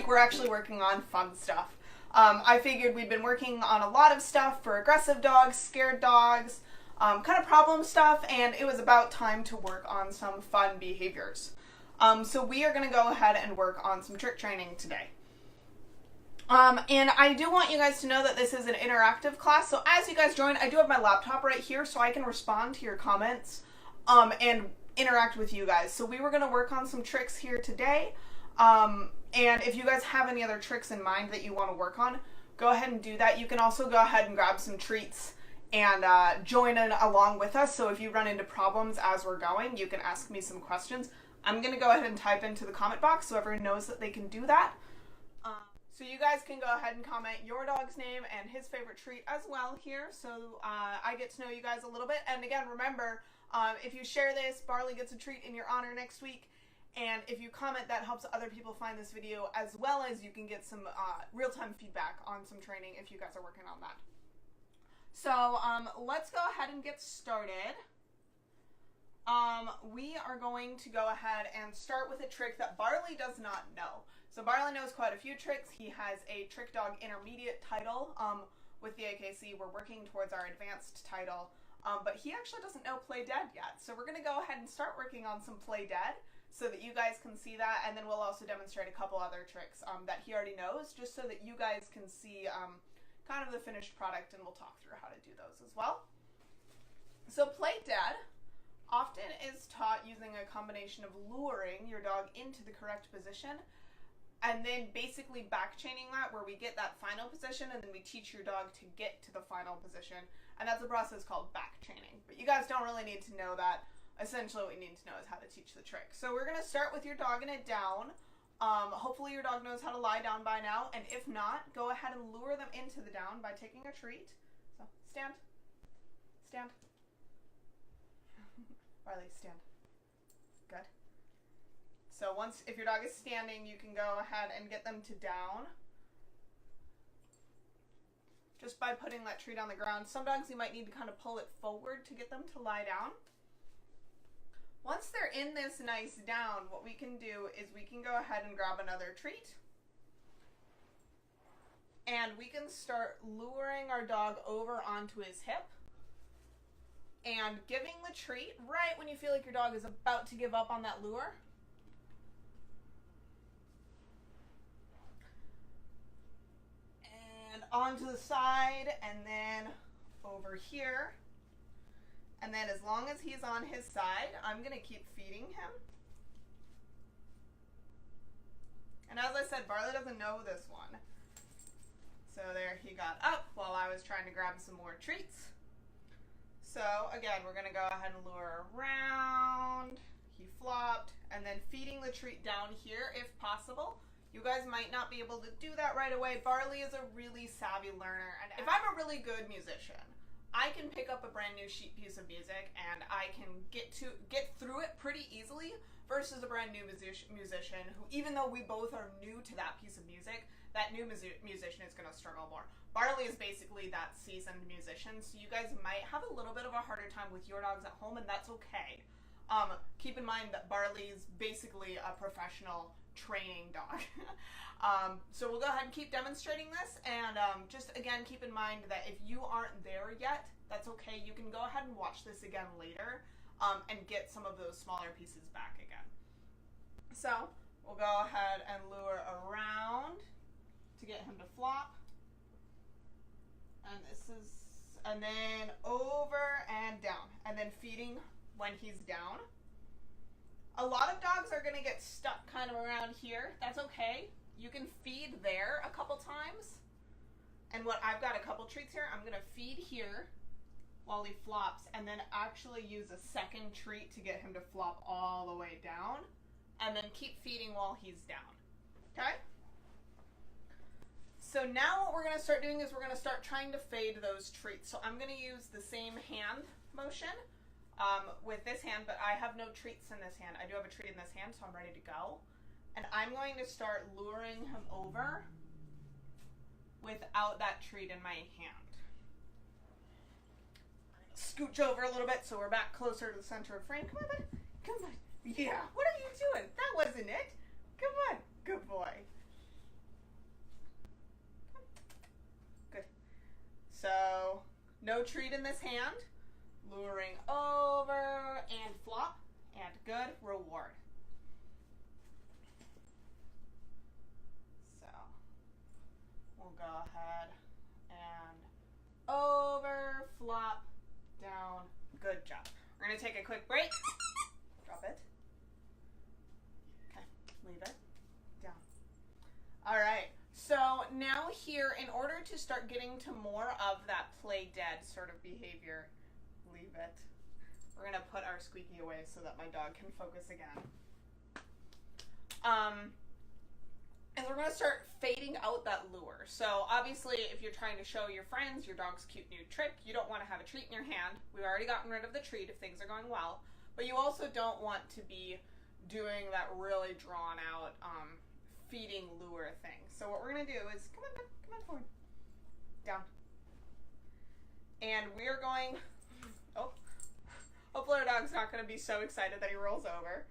we're actually working on fun stuff. I figured we'd been working on a lot of stuff for aggressive dogs, scared dogs, kind of problem stuff, and it was about time to work on some fun behaviors. So we are going to go ahead and work on some trick training today. And I do want you guys to know that this is an interactive class, so as you guys join, I do have my laptop right here so I can respond to your comments and interact with you guys. So we were going to work on some tricks here today, and if you guys have any other tricks in mind that you want to work on, go ahead and do that. You can also go ahead and grab some treats and join in along with us, so if you run into problems as we're going, you can ask me some questions. I'm going to go ahead and type into the comment box so everyone knows that they can do that. So you guys can go ahead and comment your dog's name and his favorite treat as well here, so I get to know you guys a little bit. And again, remember, if you share this, Barley gets a treat in your honor next week. And if you comment, that helps other people find this video, as well as you can get some real-time feedback on some training if you guys are working on that. So let's go ahead and get started. We are going to go ahead and start with a trick that Barley does not know. So Barley knows quite a few tricks. He has a Trick Dog Intermediate title with the AKC. We're working towards our advanced title, but he actually doesn't know Play Dead yet. So we're going to go ahead and start working on some Play Dead so that you guys can see that, and then we'll also demonstrate a couple other tricks that he already knows, just so that you guys can see kind of the finished product, and we'll talk through how to do those as well. So Play Dead often is taught using a combination of luring your dog into the correct position and then basically back chaining that, where we get that final position and then we teach your dog to get to the final position, and that's a process called back chaining. But you guys don't really need to know that. Essentially what you need to know is how to teach the trick. So we're going to start with your dog in a down. Hopefully your dog knows how to lie down by now, and if not, go ahead and lure them into the down by taking a treat. So stand, stand. Barley, stand. Good. So if your dog is standing, you can go ahead and get them to down just by putting that treat on the ground. Some dogs, you might need to kind of pull it forward to get them to lie down. Once they're in this nice down, what we can do is we can go ahead and grab another treat, and we can start luring our dog over onto his hip and giving the treat right when you feel like your dog is about to give up on that lure. And onto the side, and then over here. And then as long as he's on his side, I'm going to keep feeding him. And as I said, Barley doesn't know this one. So there, he got up while I was trying to grab some more treats. So again, we're going to go ahead and lure around. He flopped, and then feeding the treat down here if possible. You guys might not be able to do that right away. Barley is a really savvy learner, and if I'm a really good musician, I can pick up a brand new sheet piece of music and I can get through it pretty easily versus a brand new musician who, even though we both are new to that piece of music, that new musician is going to struggle more. Barley is basically that seasoned musician, so you guys might have a little bit of a harder time with your dogs at home, and that's okay. Keep in mind that Barley is basically a professional training dog. So we'll go ahead and keep demonstrating this, and just again keep in mind that if you aren't there yet, that's okay. You can go ahead and watch this again later and get some of those smaller pieces back again. So we'll go ahead and lure around to get him to flop, and then over and down, and then feeding when he's down. A lot of dogs are going to get stuck kind of around here. That's okay. You can feed there a couple times. And I've got a couple treats here. I'm going to feed here while he flops, and then actually use a second treat to get him to flop all the way down, and then keep feeding while he's down. Okay? So now what we're going to start doing is we're going to start trying to fade those treats. So I'm going to use the same hand motion with this hand, but I have no treats in this hand. I do have a treat in this hand, so I'm ready to go. And I'm going to start luring him over without that treat in my hand. Scooch over a little bit so we're back closer to the center of frame. Come on, bud. Come on. Yeah. What are you doing? That wasn't it. Come on. Good boy. treat in this hand. Luring over and flop, and good, reward. So we'll go ahead and over, flop, down, good job. We're going to take a quick break. Drop it. Okay, leave it, down. All right, so now here, in order to start getting to more of that play dead sort of behavior, leave it. We're gonna put our squeaky away so that my dog can focus again. And we're gonna start fading out that lure. So obviously, if you're trying to show your friends your dog's cute new trick, you don't want to have a treat in your hand. We've already gotten rid of the treat if things are going well, but you also don't want to be doing that really drawn out feeding lure thing. So what we're gonna do is come on forward, down, and we're going. Oh, hopefully our dog's not going to be so excited that he rolls over.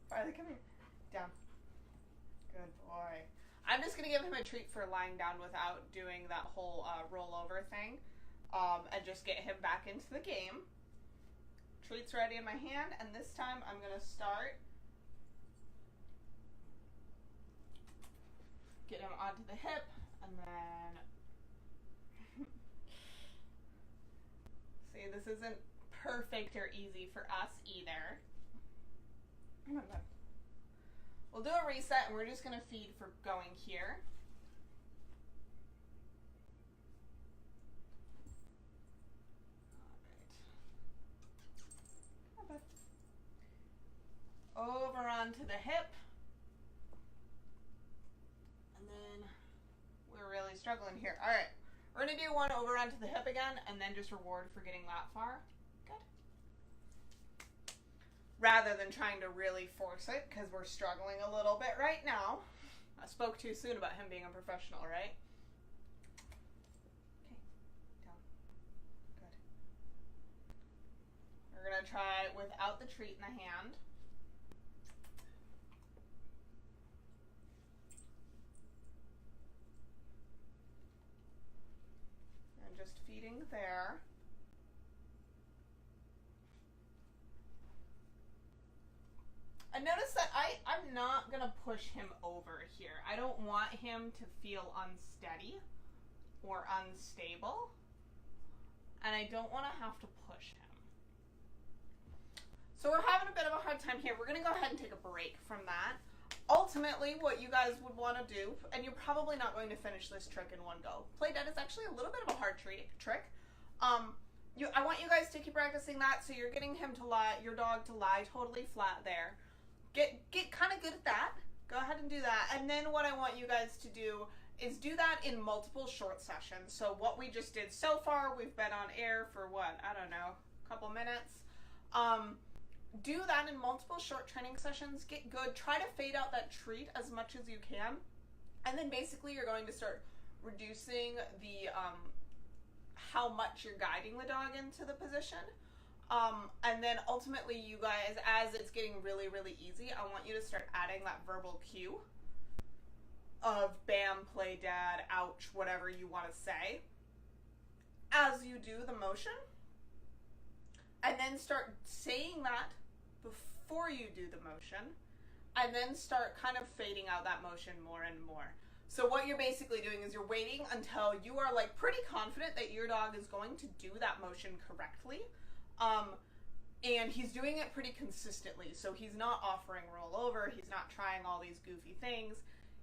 Farley, come here. Down. Good boy. I'm just going to give him a treat for lying down without doing that whole rollover thing, and just get him back into the game. Treat's ready in my hand, and this time I'm going to start. Get him onto the hip, and then see, this isn't perfect or easy for us either. Come on, bud. We'll do a reset, and we're just going to feed for going here. All right. Over onto the hip. And then we're really struggling here. All right. We're going to do one over onto the hip again, and then just reward for getting that far. Good. Rather than trying to really force it, because we're struggling a little bit right now. I spoke too soon about him being a professional, right? Okay, down. Good. We're going to try without the treat in the hand. Just feeding there. And notice that I'm not going to push him over here. I don't want him to feel unsteady or unstable. And I don't want to have to push him. So we're having a bit of a hard time here. We're going to go ahead and take a break from that. Ultimately, what you guys would want to do, and you're probably not going to finish this trick in one go. Play dead is actually a little bit of a hard trick. I want you guys to keep practicing that, so you're getting him to lie, your dog to lie totally flat there. Get kind of good at that. Go ahead and do that. And then what I want you guys to do is do that in multiple short sessions. So what we just did so far, we've been on air for what? I don't know, a couple minutes. Do that in multiple short training sessions. Get good. Try to fade out that treat as much as you can. And then basically you're going to start reducing the how much you're guiding the dog into the position. And then ultimately you guys, as it's getting really, really easy, I want you to start adding that verbal cue of bam, play dead, ouch, whatever you want to say as you do the motion. And then start saying that before you do the motion, and then start kind of fading out that motion more and more. So what you're basically doing is you're waiting until you are like pretty confident that your dog is going to do that motion correctly. And he's doing it pretty consistently. So he's not offering rollover. He's not trying all these goofy things.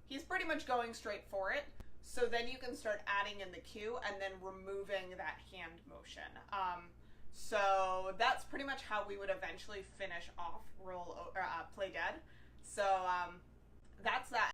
He's pretty much going straight for it. So then you can start adding in the cue and then removing that hand motion. So that's pretty much how we would eventually finish off play dead. So that's that.